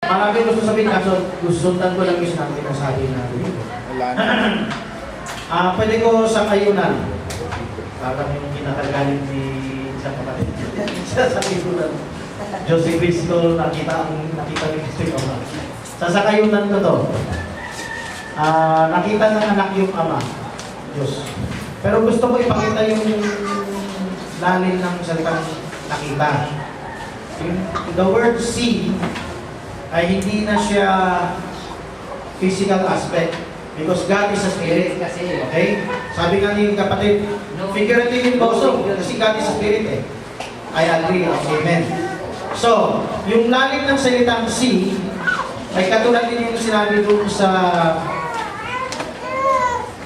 Marami gusto sabihin, kaso gusundan ko lang yung sinasabi natin. Wala na. Pwede ko sa kayunan. Parang yung kinakagaling ni isang kapatid. Sa kayunan. Jose Cristo, nakita ni Cristo yung ama. Sa kayunan ko to. Nakita ng anak yung ama. Diyos. Pero gusto ko ipakita yung lalim ng salitang nakita. The word see ay hindi na siya physical aspect because God is a spirit. Okay? Sabi nga ni kapatid, figurative also kasi God is a spirit eh. I agree. Amen. So, yung lalim ng salitang see ay katulad din yung sinabi doon sa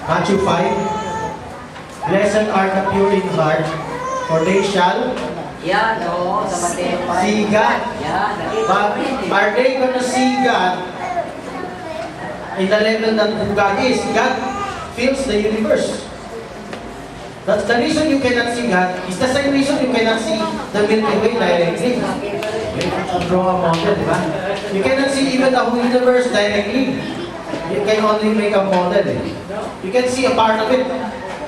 Matthew 5. Blessed are the pure in heart, for they shall Yan, oo, sa Mateo 5. see God. Yan, But are they gonna see God in the level that God is? God fills the universe. That's the reason you cannot see God. It's the same reason you cannot see the Milky Way directly. Draw a model, di ba? You cannot see even the whole universe directly. You can only make a model. You can see a part of it.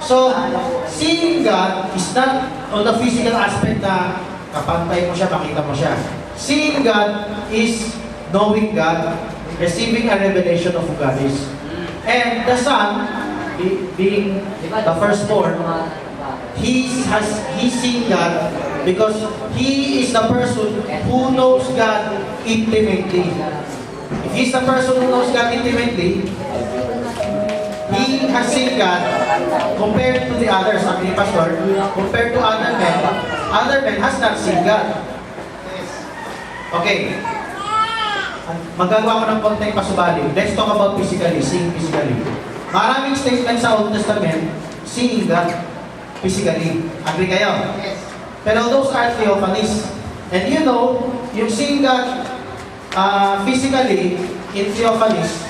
So, seeing God is not on the physical aspect na kapantay mo siya, makita mo siya. Seeing God is knowing God, receiving a revelation of who God is. And the Son, being the firstborn, he's seen God because he is the person who knows God intimately. If he's the person who knows God intimately, he has seen God compared to the others. Sabi ni Pastor, compared to other men has not seen God. Okay. Magagawa ko ng konting pasubali. Let's talk about physically, seeing physically. Maraming statement sa Old Testament, seeing God physically. Agree kayo? Yes. Pero those are theophanies. And you know, yung seeing God physically in theophanies,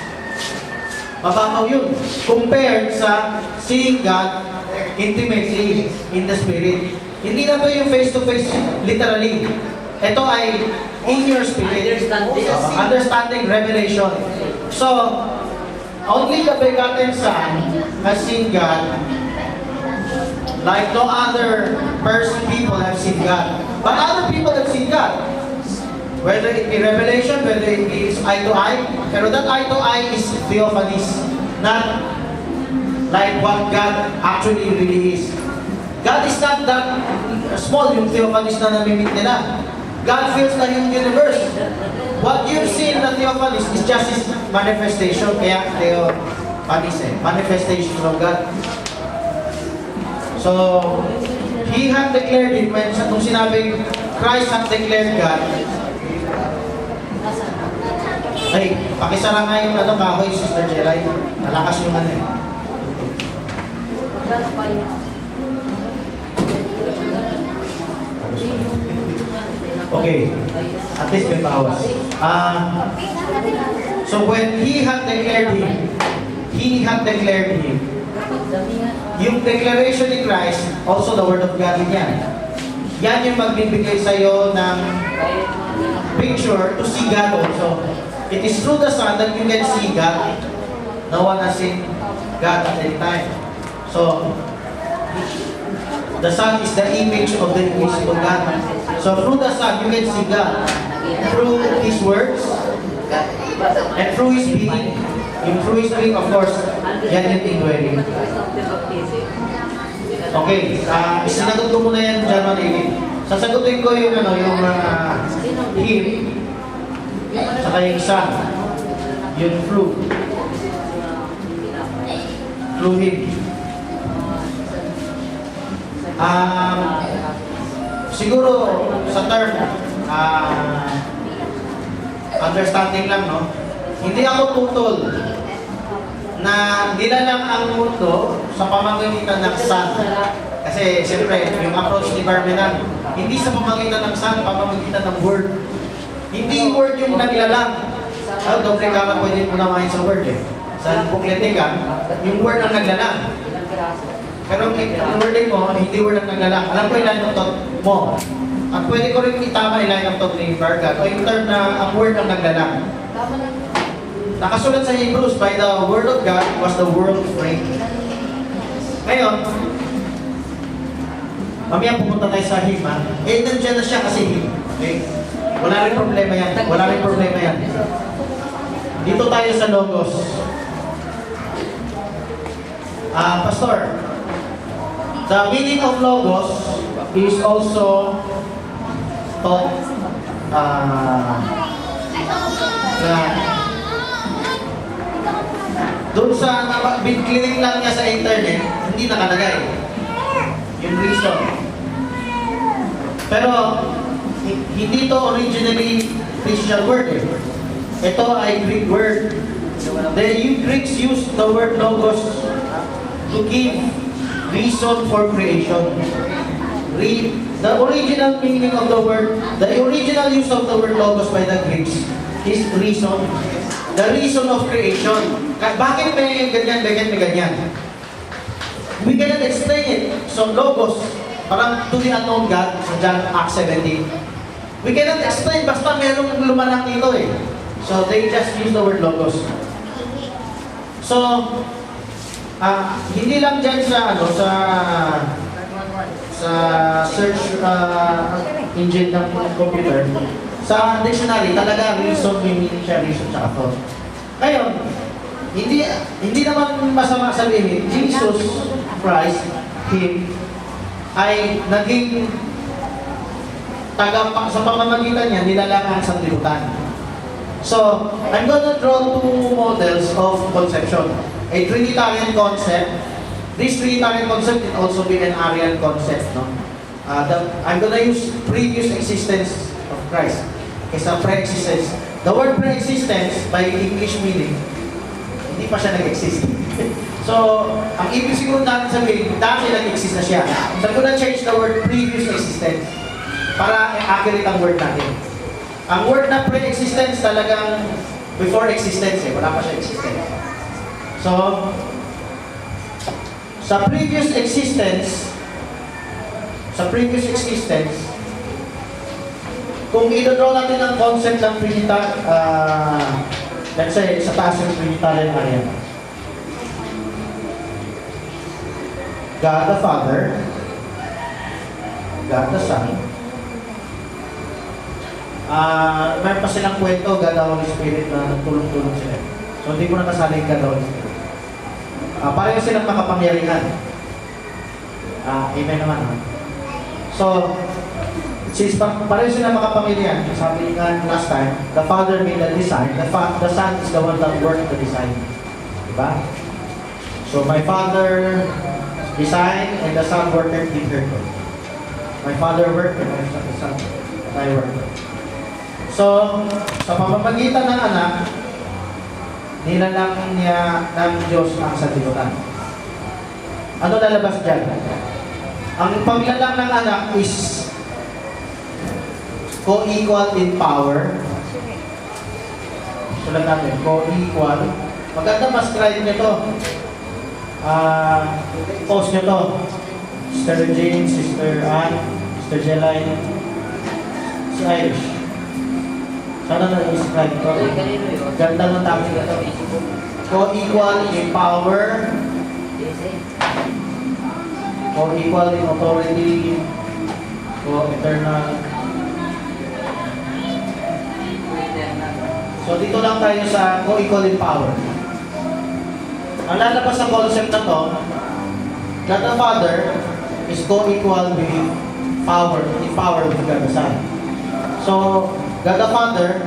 mababaw yun. Compared sa seeing God intimately in the Spirit. Hindi na to yung face-to-face literally. Ito ay in your spirit. Understanding revelation. So, only the begotten Son has seen God like no other people have seen God. But other people have seen God. Whether it be revelation, whether it is eye to eye, pero that eye to eye is theophanies, not like what God actually really is. God is not that small, yung theophanies na namimit nila. God fills the universe. What you see in the theophanies is just His manifestation, kaya theophanies manifestation of God. So, He had declared it when kung sinabing Christ had declared God. Ay, pakisara nga yung kahoy, Sister Jelay. Nalakas yung ano eh. Okay. At least may bawas. So when He had declared Him, yung declaration ni Christ, also the Word of God yan. Yan yung magbibigay sa'yo ng picture to see God also. It is through the Son that you can see God. No one has seen God at any time. So, the Son is the image of the invisible God. So, through the Son, you can see God. Through His words, and through His being. Yung through His being, of course, yan yung indwelling. Okay, sinagot ko muna yan dyan, Manigin. Sasagutin ko yung Him, saka yung Son, yung through Him. Siguro sa term, understanding lang, no? Hindi ako tutol na nilalang ang mundo sa pamamagitan ng Son. Kasi siyempre, yung approach ni Barmenan, hindi sa pamamagitan ng Son, pamamagitan ng Word. Hindi yung Word yung naglalang. Doble ka pwede mo namahin sa Word eh. Sa bukletika, yung Word ang naglalang. Pero ang wording mo, hindi word ang naglalang. Alam ko yung line of thought mo. At pwede ko rin itama yung line of thought ni Barkat o yung term na ang word ang naglalang. Tama lang. Nakasulat sa Hebrews, by the word of God was the world framed. Ngayon, mamaya pumunta tayo sa him, ha? Eh, nandiyan na siya kasi him. Okay? Wala rin problema yan. Wala rin problema yan. Dito tayo sa Logos. Pastor, the meaning of Logos is also taught doon sa clinic lang niya sa internet, hindi nakalagay yung reason. Pero hindi to originally Christian word eh. Ito ay Greek word. The Greeks used the word logos to give reason for creation. The original meaning of the word, the original use of the word logos by the Greeks is reason. The reason of creation. Bakit may ganyan, may ganyan? We cannot explain it. So logos, parang to the unknown God, sa John Acts 17. We cannot explain, basta merong lumanang dito eh. So they just use the word logos. So, hindi lang dyan sa, sa search engine ng computer, sa dictionary, talaga reason, may meaning siya, reason tsaka thought. Ngayon, hindi naman masama sabihin, Jesus Christ, Him, ay naging sa pamamagitan niya, nilalang ang sanglibutan. So, I'm gonna draw two models of conception. A Trinitarian concept. This Trinitarian concept can also be an Arian concept. No? I'm gonna use previous existence of Christ. Kaysa pre-existence. The word pre-existence, by English meaning, hindi pa siya nag-exist. So, ang ibig siguro natin sabihin, dati nag-exist na siya. So, I'm gonna change the word previous existence para accurate ang word natin. Ang word na pre-existence talagang before existence eh. Wala pa siya existence. So, sa previous existence, kung i-draw natin ang concept ng Trinitarian, let's say, sa taas yung Trinitarian area. God the Father, God the Son, meron pa silang kwento, God the Holy Spirit na nagtulong-tulong sila. So, hindi ko na kasali yung God the Holy Spirit. Pareho silang makapangyarihan. Amen naman. So, since pareho silang makapangyarihan, sabi nga last time, the Father made the design, the Son is the one that worked the design. Diba? So, my Father designed and the Son worked and did her. My Father worked and the Son I worked. So, sa pamamagitan ng anak, nilalang niya ng Diyos ang sanlibutan. Ano lalabas dyan? Ang paglalang ng anak is co-equal in power. Sulat natin, co-equal. Maganda mas scribe nyo to. Post nyo to. Sister Jane, Sister Ann, Sister Jeline, si Irish. Sana na-describe ito. Ganda ng topic ito. Co-equal in power. Co-equal in authority. Co-eternal. So dito lang tayo sa co-equal in power. Ang lalabas sa concept na to, God the Father is co-equal with power, in power with God the Son. So, God the Father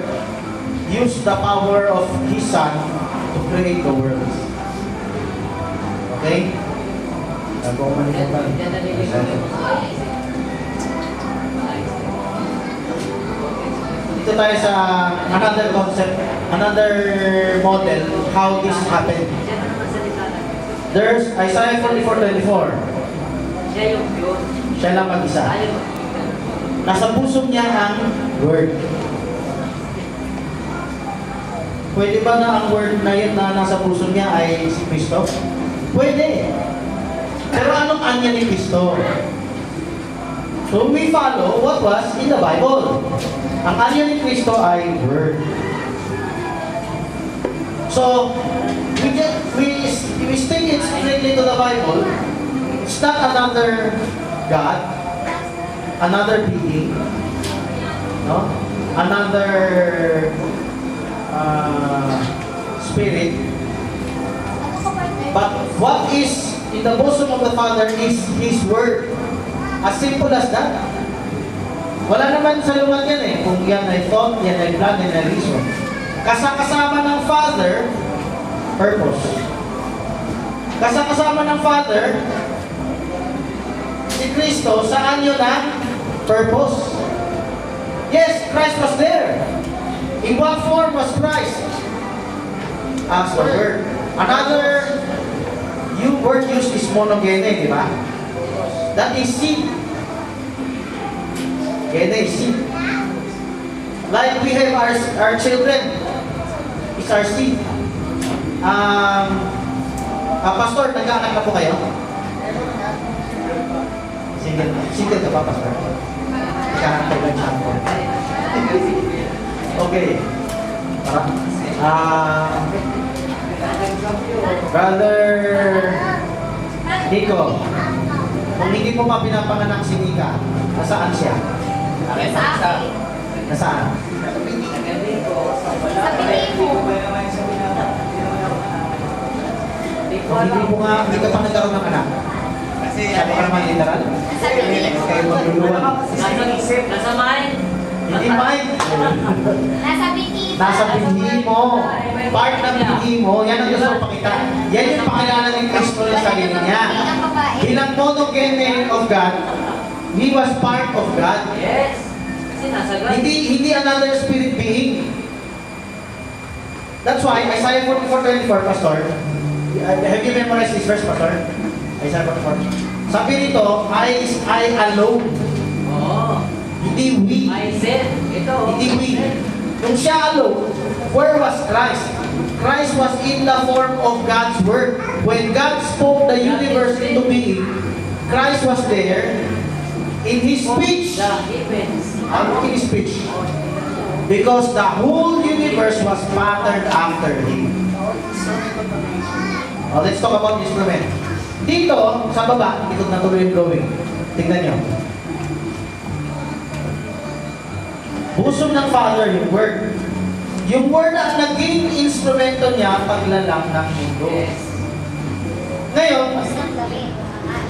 used the power of His Son to create the world. Okay? Dito tayo sa another concept, another model, how this happened. There's Isaiah 44:24. Siya lang mag-isa. Nasa puso niya ang Word. Pwede ba na ang Word na yun na nasa puso niya ay si Kristo? Pwede. Pero anong anya ni Kristo? So we follow what was in the Bible. Ang anya ni Kristo ay Word. So, we stick it strictly to the Bible. It's not another God, another being, no? Another spirit. But what is in the bosom of the Father is His Word. As simple as that. Wala naman sa lumat yan eh. Kung yan ay thought, yan ay plan, yan ay reason. Kasama ng Father, purpose. Kasama ng Father, si Kristo, saan yun na? Purpose. Yes, Christ was there. In what form was Christ? As the Word. Another word used is monogene, di ba? That is seed. Gene is seed. Like we have our children. It's our seed. Pastor, nag-aanak na po kayo? Single ka pa, Pastor? Nag-aanak kayo ng sample. Okay. Brother Nico, kung hindi mo pa pinapanganak si Nika, nasaan siya? Nasaan? Sa piling mo. Hindi ka pa nagkaroon ng anak. Kasi Sabi ka naman literal? Sa piling mo. Kayo magluluwan. Nasa mind. Hindi mind. Nasa binti. Nasa binhi mo. Part ng binhi mo. Yan ang gusto ko pakita. Yan yung pakilala ni Kristo ng sarili niya. Bilang monogene of God, He was part of God. Yes. Kasi nasa God. Hindi another spirit being. That's why Isaiah 44:24, Pastor. Have you memorized this verse, Pastor? Isaiah 44. Sabi rito, I alone. Oo. Hindi we. I said. Ito. Hindi we. Nung siya alone, where was Christ? Christ was in the form of God's Word. When God spoke the universe into being, Christ was there in His speech. The heavens. Ano in His speech? Because the whole universe was patterned after Him. Oh, let's talk about instrument. Dito, sa baba, dito na tuloy yung drawing. Tingnan nyo. Bosom ng Father, yung Word. Yung Word ang naging instrumento niya paglalang ng mundo. Yes. Ngayon,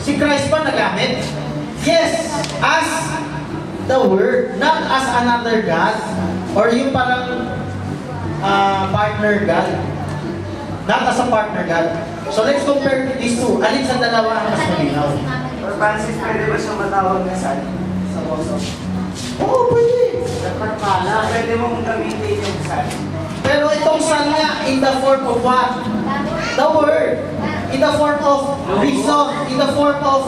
si Christ ba nagamit? Yes, as the Word, not as another God, or yung parang partner God. Not as a partner God. So let's compare these two. Alin sa dalawa ang mas malinaw? Or Francis, pwede ba siya matawag na san? Sa boso? Oo, pwede. Nagparpala. Pwede mong gamitin yung san. Pero itong son nga, in the form of what? The Word. In the form of reason. In the form of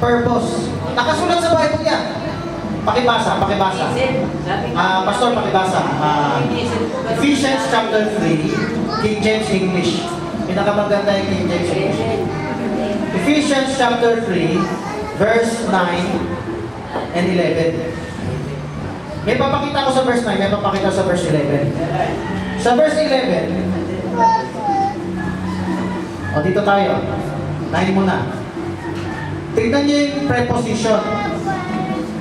purpose. Nakasulat sa Bible yan. Pakibasa. Pastor, pakibasa. Ephesians chapter 3, King James English. Pinakamaganda yung King James English. Ephesians chapter 3, verse 9 and 11. May papakita ko sa verse 9, may papakita ko sa verse 11. Sa verse 11, dito tayo. 9 muna. Tignan niyo yung preposition.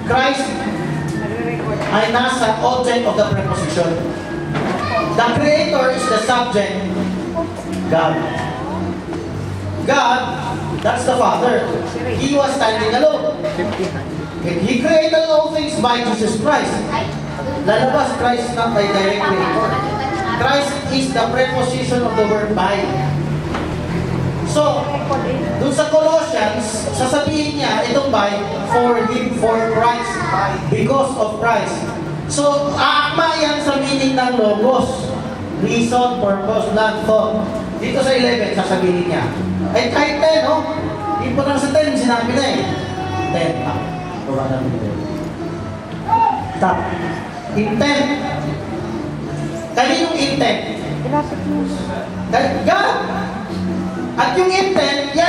Christ ay nasa object of the preposition. The Creator is the subject. God. God, that's the Father. He was standing alone. He created all things by Jesus Christ. Lalabas, Christ not by direct creator. Christ is the preposition of the word by. So, dun sa Colossians, sasabihin niya, itong by, for Him, for Christ, because of Christ. So, aakma yan sa meaning ng logos. Reason, purpose, not thought. Dito sa 11, sasabihin niya. Eh, kahit 10, no? Hindi po lang sa 10, sinabi na eh. 10, Baba namin ito. Stop. Intent. Kaninong intent? God. At yung intent, yan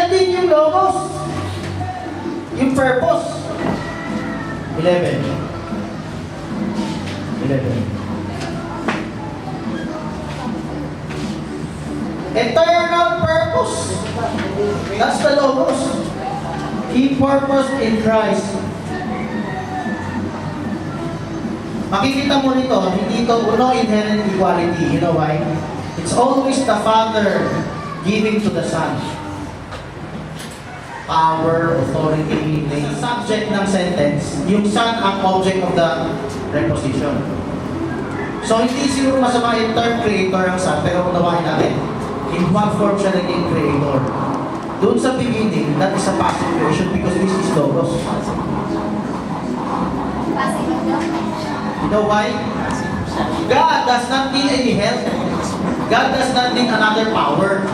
purpose. 11. Eternal purpose. That's the logos. He purposed in Christ. Makikita mo nito, hindi ito no inherent equality. You know why? It's always the Father giving to the Son. Power, authority, the subject ng sentence, yung Son ang object of the preposition. So hindi siguro masama yung term creator ang Son, pero unawain natin, in what form siya naging creator. Doon sa beginning, that is a passive creation because this is logos. You know why? God does not need any help. God does not need another power.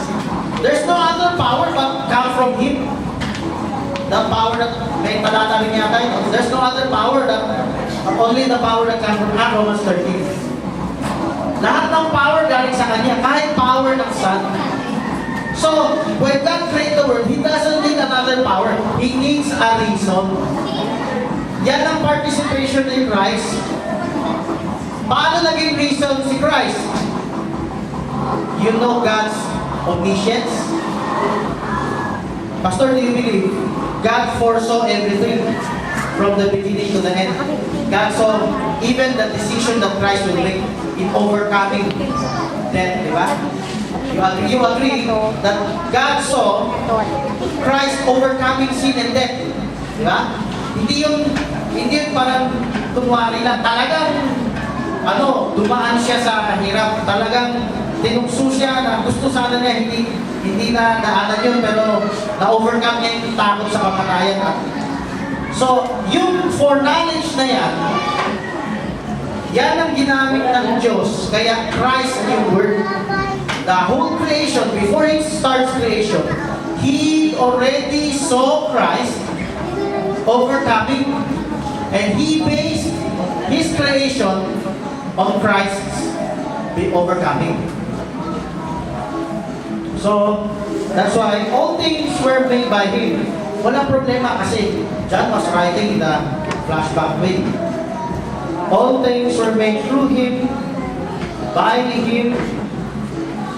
There's no other power but come from Him. The power that, may talata rin yata yun. There's no other power that, only the power that comes from Romans 13. Lahat ng power galing sa Kanya, kahit power ng Son. So, when God created the world, He doesn't need another power. He needs a reason. Yan ang participation in Christ. Paano naging reason si Christ? You know God's omniscience? Pastor, do you believe God foresaw everything from the beginning to the end? God saw even the decision that Christ will make in overcoming death, di ba? You agree that God saw Christ overcoming sin and death, di ba? Hindi yung parang kunwari lang. Talagang dumaan siya sa hirap. Talagang tinukso siya na gusto sana niya, hindi na naanan yun, pero na-overcome niya yung takot sa kamatayan. So, yung foreknowledge na yan ang ginamit ng Diyos. Kaya Christ yung Word. The whole creation, before He starts creation, He already saw Christ overcoming. And He based His creation on Christ's overcoming. So, that's why all things were made by Him. Walang problema kasi John was writing in the flashback way. All things were made through Him, by Him,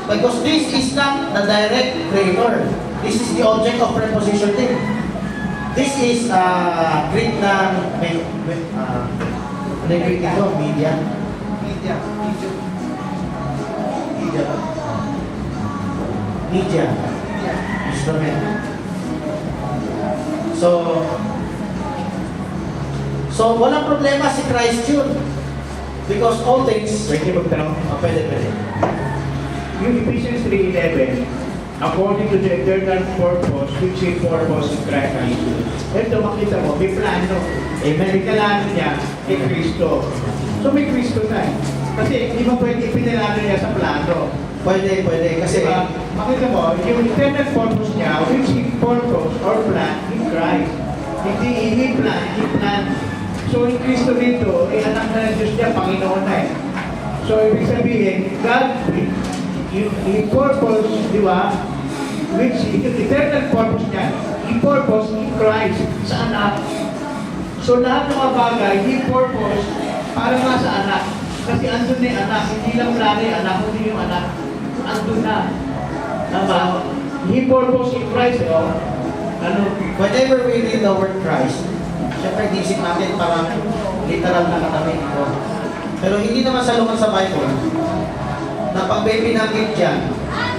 because this is not the direct creator. This is the object of preposition din. This is Greek na ano yung Greek ito? Media. Instrument. So walang problema si Christ yun. Because all things... Pwede magtanong? Pwede. Yung Ephesians 3:11, according to the eternal purpose, which He purposed in Christ Jesus. Ito, makita mo, may plano. May kalano niya kay Kristo. So may Kristo na eh. Kasi hindi mo pwede ipinalano niya sa plano. Pwede. Kasi Diba? Makita mo, yung eternal purpose niya, which He purposed or planned in Christ. Hindi plan. So yung Kristo dito, anak na ng Diyos niya, Panginoon na eh. So ibig sabihin, God, He purpose, di ba? Which, yung eternal purpose niya, He purpose in Christ sa anak. So lahat ng mga bagay, He purpose para nga sa anak. Kasi andun na yung anak, hindi lang plano yung anak, hindi yung anak. Andun na. Tama? He purpose in Christ, whenever we read the word Christ, syempre isip natin parang literal na katabi ito. Pero hindi naman salungan sa Bible na pag may binanggit dyan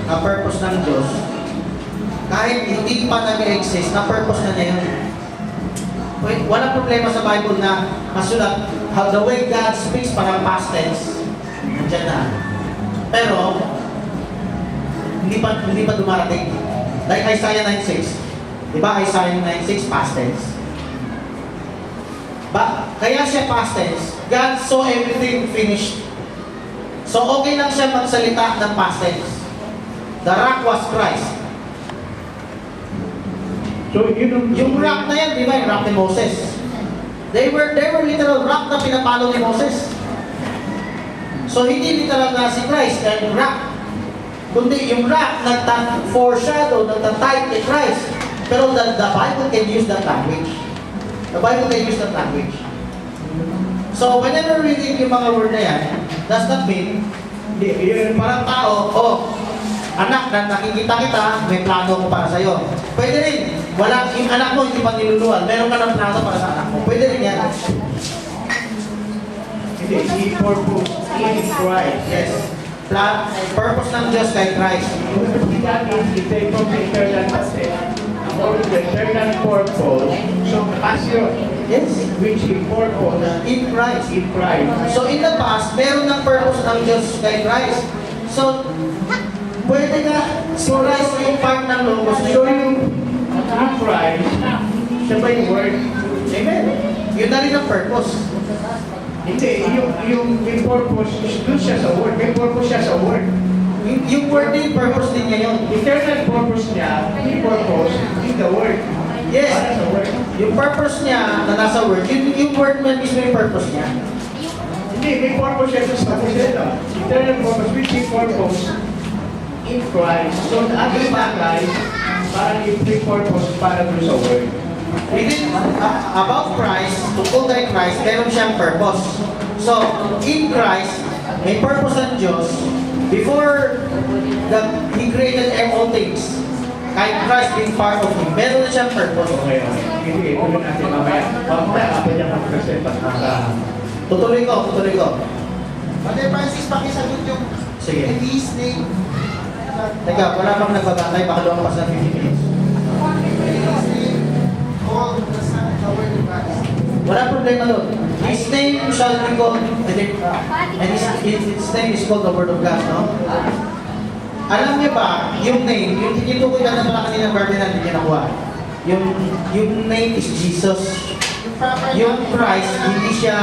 na purpose ng Diyos, kahit hindi pa nag-exist, na purpose na niya yun. Walang problema sa Bible na masulat how the way God speaks parang past tense. Diyan na. Pero, hindi pa dumarating. Like Isaiah 9:6. Diba Isaiah 9:6 past tense? Kaya siya past tense. God saw everything finished. So okay lang siya magsalita ng past tense. The rock was Christ. So Yung rock na yan, di ba? Yung rock ni Moses. They were literal rock na pinapalo ni Moses. So hindi literal na si Christ and rock. Kundi yung rock nagta-foreshadow, nagta-type ni Christ. Pero the Bible can use that language. The Bible can use that language. So, whenever we read yung mga word na yan, does not mean, Yun, parang tao, oh, anak, na nakikita kita, may plano ko para sa'yo. Pwede rin. Wala, yung anak mo, hindi pa niluluan. Meron ka ng plano para sa anak mo. Pwede rin yan. hindi, i-purpose in Christ. Yes. Purpose ng Diyos kay Christ. That is, it's a from the eternal concept. According to the eternal purpose, so passion, Yes. which is purpose In Christ. in Christ. So in the past, meron ng purpose ng Diyos kay Christ. So, pwede nga, si Christ yung part ng logos So niyo. yung in Christ, siya ba yung word? Amen. Yun na rin ang purpose. Hindi, yung purpose, doon siya sa word. May purpose siya sa word. Yung word din, purpose din niya yun. Eternal purpose niya, yung purpose in the word. Yes. Para sa word. Yung purpose niya na nasa word, yung word man mismo yung purpose niya. Hindi, may purpose siya sa pagkakita. Eternal purpose, which is purpose in Christ. So, ang ating bagay, parang yung purpose para doon sa word. Within, about Christ, tungkol kay Christ, meron siyang purpose. So, in Christ, may purpose ang Diyos before He created all things. Kahit Christ being part of Him, meron na siyang purpose. Okay, okay. Hindi, tuloy natin mamaya. Mamaya, kapag niya mag-present at Tutuloy ko. Father Francis, pakisagot yung Sige. in His name. Teka, wala pang nagbabantay, baka lumampas ng 50 minutes. In His name, all the Son, the Word of God. Wala problema doon. His name shall be called, and his name is called the Word of God, no? Alam niyo ba, yung name, yung tinutukoy ka na pala kanina Ferdinand, hindi niya nakuha. Yung name is Jesus. Yung proper Yung Christ, hindi siya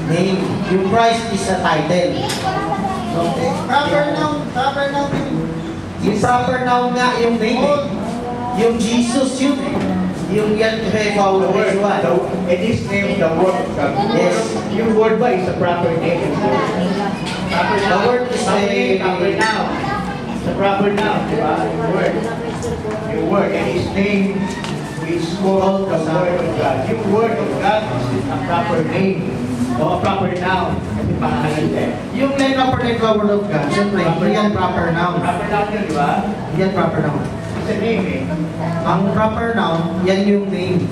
name. Yung Christ is a title. No? proper noun Yung proper noun nga yung name eh. Yung Jesus yun eh. Yung yan kay Paulo the word, Yeshua. and his name, the word of God. Yes. Yung word ba is a proper name? Proper The noun. word is Proper noun. It's a proper noun, di ba? Yung word. Yung word, and his name is called the word of God. Yung word of God is a proper name. O a proper noun. Kasi pangalan niya. Yung proper name the Word of God, syempre, hindi yan proper noun. Proper noun yun, di ba? Hindi yan proper noun. It's a name eh. Ang proper noun, yan yung name.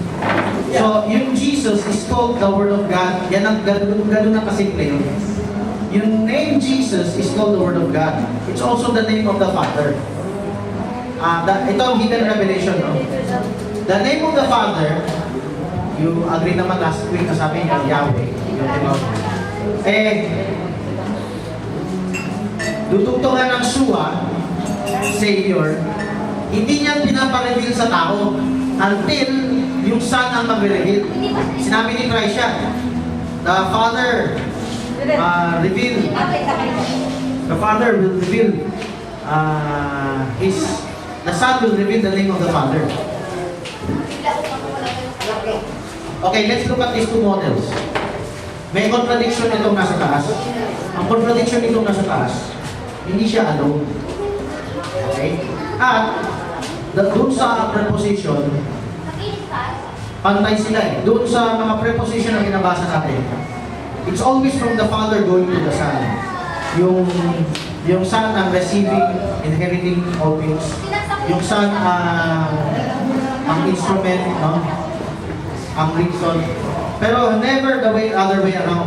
So, yung Jesus is called the Word of God. Yan ang ganun na kasimple yun. Yung name Jesus is called the Word of God. It's also the name of the Father. Ito ang hidden revelation, no? The name of the Father, you agree naman last week na sabi niya, Yahweh. Yung dudugtungan ng Shua, Savior, hindi niya pinapareveal sa tao until yung Son ang mag-reveal. Sinabi ni Christ siya, the Father reveal, the Father will reveal the Son will reveal the name of the Father. Okay, let's look at these two models. May contradiction itong nasa taas. Ang contradiction itong nasa taas, hindi siya alone. Okay? At, doon sa preposition, pantay sila eh. Doon sa mga preposition na binabasa natin, it's always from the Father going to the Son. Yung Son ang receiving, inheriting all things. Yung Son ang instrument, no? Ang reason. Pero never the other way around.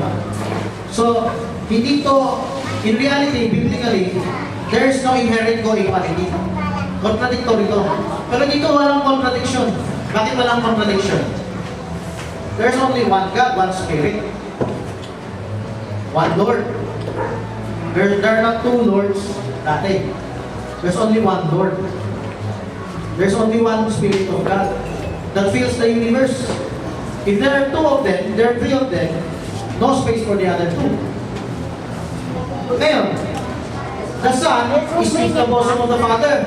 So, hindi to, in reality, biblically, there's no inherent co-equality. Contradictory to. Pero dito walang contradiction. Bakit walang contradiction? There's only one God, one Spirit. One Lord. There are not two Lords dati. There's only one Lord. There's only one Spirit of God that fills the universe. If there are two of them, there are three of them, no space for the other two. Ngayon, the Son is in the bosom of the Father.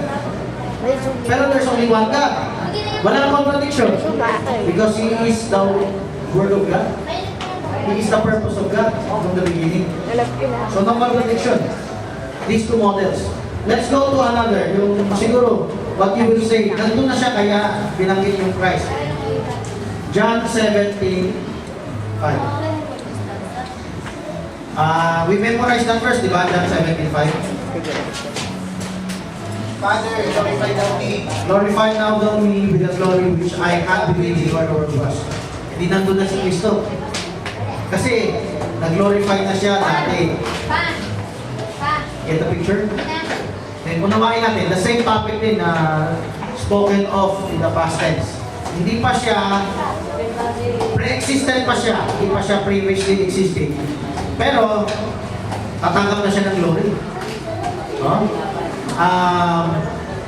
Pero there's only one God. Wala nang contradiction. Because He is the Word of God. He is the purpose of God from the beginning. So no contradiction. These two models. Let's go to another. Yung siguro, what you will say, nandun na siya kaya binanggit yung Christ. John 17:5. We memorize that verse, di ba? John 17:5. Father, glorify thou me. Glorify now thou me with the glory which I had before the world was. Hindi nandun na si Kristo. Kasi, nag-glorify na siya dati. Pa. Get the picture? Then, unawain natin, the same topic din na spoken of in the past tense. Hindi pa siya, pre-existent pa siya, hindi pa siya previously existing. Pero, tatanggap na siya ng glory. No?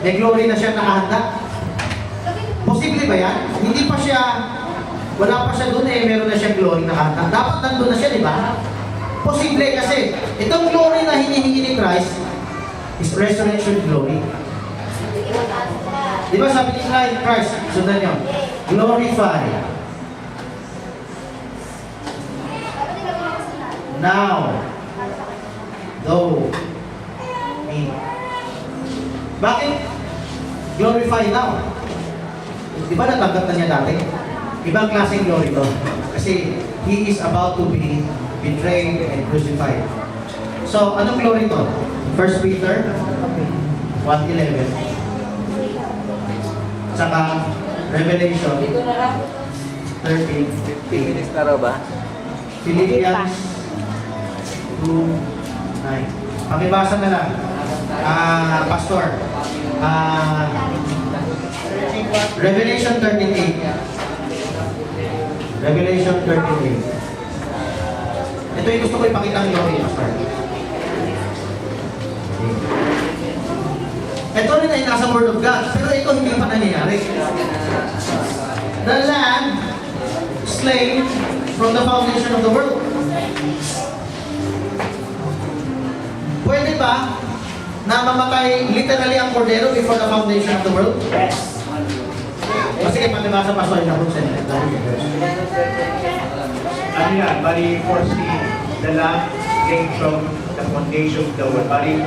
May glory na siya nakahanda. Posible ba yan? Hindi pa siya, wala pa siya doon meron na siyang glory nakahanda. Dapat nandun na siya, di ba? Posible kasi, itong glory na hinihingi ni Christ is resurrection glory. Di ba sabi ni Christ, sundan nyo, glorify. Now, though, me. Bakit? Glorify now. Di ba natanggap na niya dati? Ibang klaseng glory to. Kasi, He is about to be betrayed and crucified. So, anong glory to? 1 Peter 1:11. Saka, Revelation Dito na lang. 13:15. Taro ba? Philippians 2:9. Pakibasa na lang. Pastor. Revelation 13:8. Revelation 13:8. Ito yung gusto ko ipakita ng glory, Pastor. Ito rin ay nasa Word of God, pero ito hindi pa nangyayari. The Lamb slain from the foundation of the world. Pwede ba na mamatay literally ang kordero before the foundation of the world? Yes. Sige, patibasa pa sa inyo sa Ano yan? Bali, foresee the Lamb came from the foundation of the world. Bali,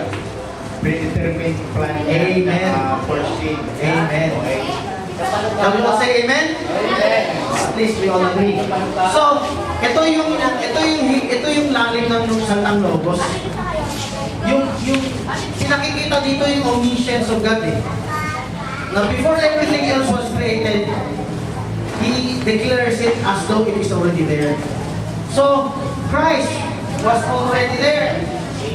predetermined plan. Amen. Foresee. Amen. Okay. Sabi mo say amen? Amen. Please, we all agree. So, ito yung lalim ng salitang logos. Yung pinakikita dito yung omniscience of God eh. Now, before everything else was created, He declares it as though it is already there. So, Christ was already there.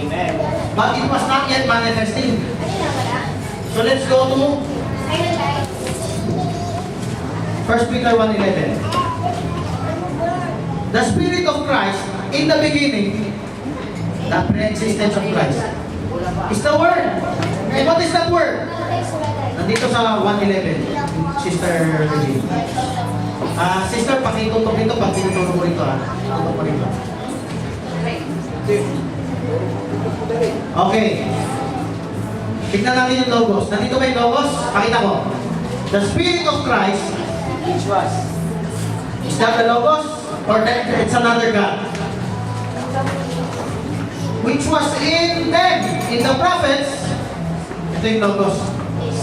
Amen. But it was not yet manifesting. So, let's go to 1 Peter 1:11. The Spirit of Christ, in the beginning, the pre-existence of Christ, is the Word. And what is that Word? Nandito sa 1:11, Sister Regine. Sister, pakitutok nito, pag tinuturo mo rito tutok mo rito. Okay. Tignan natin yung logos. Nandito ba yung logos? Pakita ko. The Spirit of Christ, Which was? is that the logos? Or that it's another God? Which was in them, in the prophets. Ito yung logos.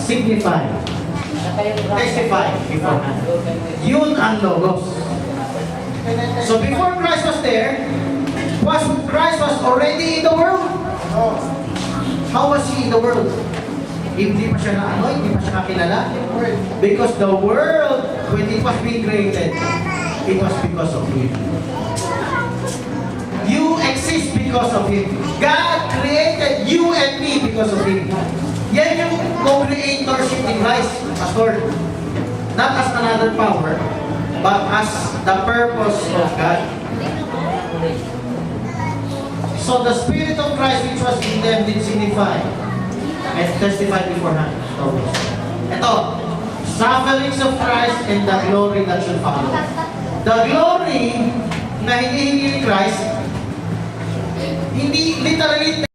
Signify. Testify beforehand. Yun ang logos. So before Christ was there, Christ was already in the world. How was He in the world? Hindi pa siya hindi pa siya nakilala. Because the world, when it was being created, it was because of Him. You exist because of Him. God created you and me because of Him. Yan yung co-creatorship ni Christ, Pastor. Not as another power, but as the purpose of God. So the Spirit of Christ which was in them did signify and testify beforehand. Ito, sufferings of Christ and the glory that should follow. The glory na hinihingi ni Christ, hindi literally